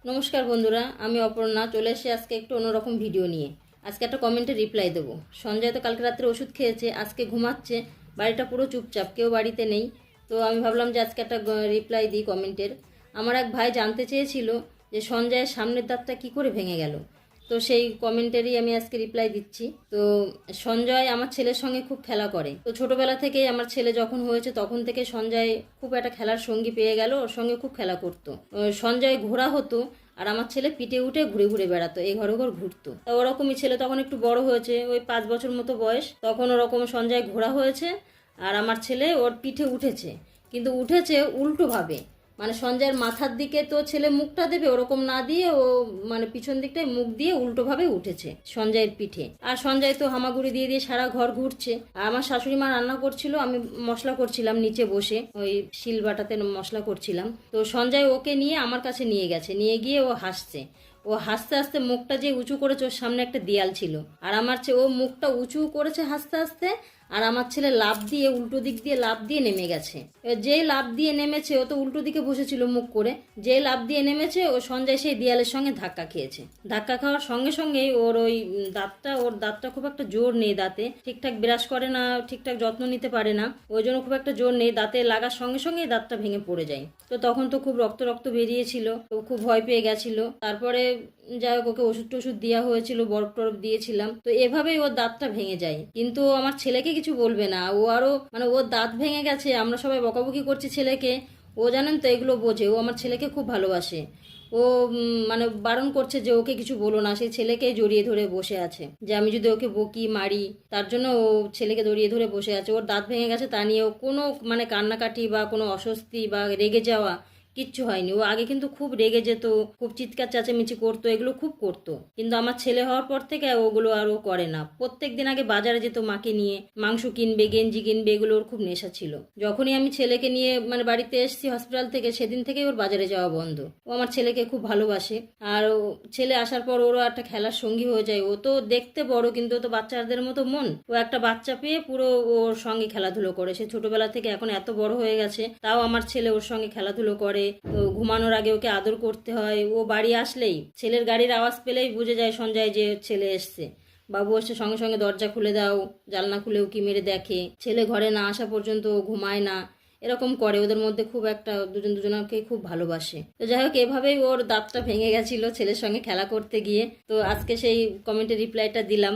নমস্কার বন্ধুরা, আমি অপর্ণা চলে এসে আজকে একটু অন্যরকম ভিডিও নিয়ে। আজকে একটা কমেন্টে রিপ্লাই দেবো। সঞ্জয় তো কালকে রাত্রে ওষুধ খেয়েছে, আজকে ঘুমাচ্ছে, বাড়িটা পুরো চুপচাপ, কেউ বাড়িতে নেই। তো আমি ভাবলাম যে আজকে একটা রিপ্লাই দিই কমেন্টের। আমার এক ভাই জানতে চেয়েছিল যে সঞ্জয়ের সামনের দাঁতটা কি করে ভেঙে গেল। তো সেই কমেন্টেরই আমি আজকে রিপ্লাই দিচ্ছি। তো সঞ্জয় আমার ছেলের সঙ্গে খুব খেলা করে। তো ছোটবেলা থেকেই আমার ছেলে যখন হয়েছে তখন থেকে সঞ্জয় খুব একটা খেলার সঙ্গী পেয়ে গেল, ওর সঙ্গে খুব খেলা করতো। সঞ্জয় ঘোড়া হতো আর আমার ছেলে পিঠে উঠে ঘুরে ঘুরে বেড়াতো, এই ঘরে ঘর ঘুরতো। তা ওরকমই ছেলে তখন একটু বড় হয়েছে, ওই 5 বছর মতো বয়স, তখন ওরকম সঞ্জয় ঘোড়া হয়েছে আর আমার ছেলে ওর পিঠে উঠেছে। কিন্তু উঠেছে উল্টোভাবে, মানে সঞ্জয়ের মাথার দিকে তো ছেলে মুখটা দেবে, ওরকম না দিয়ে ও মানে পিছন দিকটায় মুখ দিয়ে উল্টোভাবে উঠেছে সঞ্জয়ের পিঠে। আর সঞ্জয় তো হামাগুড়ি দিয়ে দিয়ে সারা ঘর ঘুরছে। আর আমার শাশুড়ি মা রান্না করছিল, আমি মশলা করছিলাম নিচে বসে, ওই শিল বাটাতে মশলা করছিলাম। তো সঞ্জয় ওকে নিয়ে আমার কাছে নিয়ে গেছে, নিয়ে গিয়ে ও হাসছে। ও হাসতে হাসতে মুখটা যে উঁচু করেছে, ওর সামনে একটা দেয়াল ছিল, আর আমার ও মুখটা উঁচু করেছে হাসতে হাসতে, আর আমার ছেলে লাফ দিয়ে উল্টো দিক দিয়ে লাফ দিয়ে নেমে গেছে। যে লাফ দিয়ে নেমেছে, ও তো উল্টো দিকে বসেছিল মুখ করে, যে লাফ দিয়ে নেমেছে ও সঞ্জয় সেই দেয়ালের সঙ্গে ধাক্কা খেয়েছে। ধাক্কা খাওয়ার সঙ্গে সঙ্গেই ওর ওই দাঁতটা খুব একটা জোর নেই, দাঁতে ঠিকঠাক ব্রাশ করে না, ঠিকঠাক যত্ন নিতে পারে না, ওই জন্য খুব একটা জোর নেই, দাঁতে লাগার সঙ্গে সঙ্গেই দাঁতটা ভেঙে পড়ে যায়। তো তখন তো খুব রক্ত রক্ত বেরিয়েছিল, তো খুব ভয় পেয়ে গেছিল। তারপরে যাই হোক ওকে ওষুধ টষুধ দেওয়া হয়েছিল, বরফ টরফ দিয়েছিলাম। তো এভাবেই ওর দাঁতটা ভেঙে যায়, কিন্তু আমার ছেলেকে কিছু বলবে না। ও আরো মানে ওর দাঁত ভেঙে গেছে, আমরা সবাই বকাবকি করছি ছেলেকে, ও জানেন তো এগুলো বোঝে, ও আমার ছেলেকে খুব ভালোবাসে। ও মানে বারণ করছে যে ওকে কিছু বলো না, সেই ছেলেকে জড়িয়ে ধরে বসে আছে যে আমি যদি ওকে বকি মারি, তার জন্য ও ছেলেকে জড়িয়ে ধরে বসে আছে। ওর দাঁত ভেঙে গেছে তা নিয়ে ও কোনো মানে কান্নাকাটি বা কোনো অস্বস্তি বা রেগে যাওয়া কিচ্ছু হয়নি। ও আগে কিন্তু খুব রেগে যেত, খুব চিৎকার চেঁচামেচি করতো, এগুলো খুব করতো। কিন্তু আমার ছেলে হওয়ার পর থেকে ওগুলো আর ও করে না। প্রত্যেক দিন আগে বাজারে যেত মাকে নিয়ে, মাংস কিনবে, গেঞ্জি কিনবে, এগুলো ওর খুব নেশা ছিল। যখনই আমি ছেলেকে নিয়ে মানে বাড়িতে এসেছি হসপিটাল থেকে, সেদিন থেকেই ওর বাজারে যাওয়া বন্ধ। ও আমার ছেলেকে খুব ভালোবাসে। আর ছেলে আসার পর ওরও একটা খেলার সঙ্গী হয়ে যায়। ও তো দেখতে বড়, কিন্তু ও তো বাচ্চাদের মতো মন, ও একটা বাচ্চা পেয়ে পুরো ওর সঙ্গে খেলাধুলো করে। সে ছোটবেলা থেকে এখন এত বড় হয়ে গেছে, তাও আমার ছেলে ওর সঙ্গে খেলাধুলো করে। ঘুমানোর আগে ওকে আদর করতে হয়। ও বাড়ি আসলেই ছেলের গাড়ির আওয়াজ পেলেই বুঝে যায় সঞ্জয় যে ছেলে এসছে। বাবু এসে সঙ্গে সঙ্গে দরজা খুলে দাও, জানলা খুলে উকি মেরে দেখে। ছেলে ঘরে না আসা পর্যন্ত ও ঘুমায় না, এরকম করে। ওদের মধ্যে খুব একটা দুজন দুজনকে খুব ভালোবাসে। তো যাই হোক, এভাবেই ওর দাঁতটা ভেঙে গেছিল ছেলের সঙ্গে খেলা করতে গিয়ে। তো আজকে সেই কমেন্টে রিপ্লাইটা দিলাম।